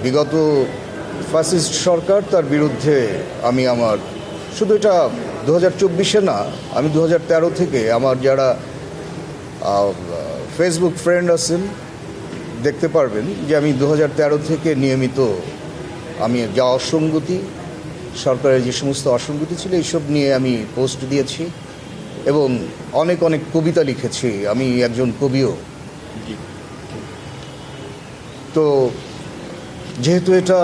বিগত ফ্যাসিস্ট সরকার, তার বিরুদ্ধে আমি আমার শুধু এটা 2024-এ না, আমি 2013 থেকে আমার যারা ফেসবুক ফ্রেন্ড আছেন দেখতে পারবেন যে আমি 2013 থেকে নিয়মিত আমি যা অসঙ্গতি, সরকারের যে সমস্ত অসঙ্গতি ছিল এইসব নিয়ে আমি পোস্ট দিয়েছি এবং অনেক অনেক কবিতা লিখেছি। আমি একজন কবিও। তো যেহেতু এটা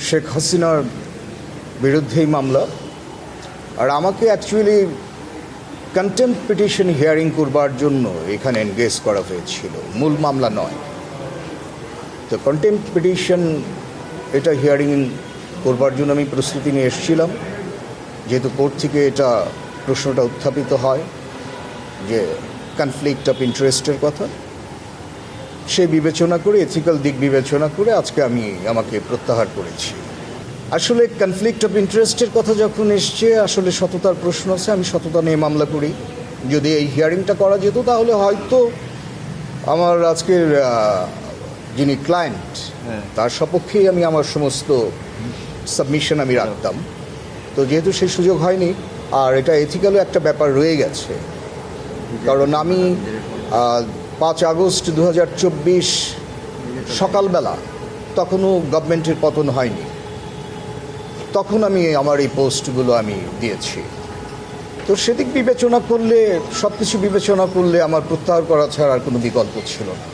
শেখ হাসিনার বিরুদ্ধেই মামলা, আর আমাকে অ্যাকচুয়ালি কন্টেম্পট পিটিশন হিয়ারিং করবার জন্য এখানে এনগেজ করা হয়েছিল, মূল মামলা নয়। তো কন্টেম্পট পিটিশন এটা হিয়ারিং করবার জন্য আমি প্রস্তুতি নিয়ে এসেছিলাম, যেহেতু কোর্ট থেকে এটা প্রশ্নটা উত্থাপিত হয় যে কনফ্লিক্ট অফ ইন্টারেস্টের কথা। সেই বিবেচনা করে, এথিক্যাল দিক বিবেচনা করে আজকে আমাকে প্রত্যাহার করেছি। আসলে কনফ্লিক্ট অফ ইন্টারেস্টের কথা যখন এসছে, আসলে সততার প্রশ্ন আছে, আমি সততা নিয়ে মামলা করি। যদি এই হিয়ারিংটা করা যেত তাহলে হয়তো আমার আজকের যিনি ক্লায়েন্ট তার সপক্ষেই আমি আমার সমস্ত সাবমিশন আমি রাখতাম। তো যেহেতু সেই সুযোগ হয়নি, আর এটা এথিক্যালও একটা ব্যাপার রয়ে গেছে, কারণ আমি 5 আগস্ট 2024 সকালবেলা, তখনও গভর্নমেন্টের পতন হয়নি, তখন আমি আমার এই পোস্টগুলো আমি দিয়েছি। তো সেদিক বিবেচনা করলে, সব কিছু বিবেচনা করলে আমার প্রত্যাহার করা ছাড়া আর কোনো বিকল্প ছিল না।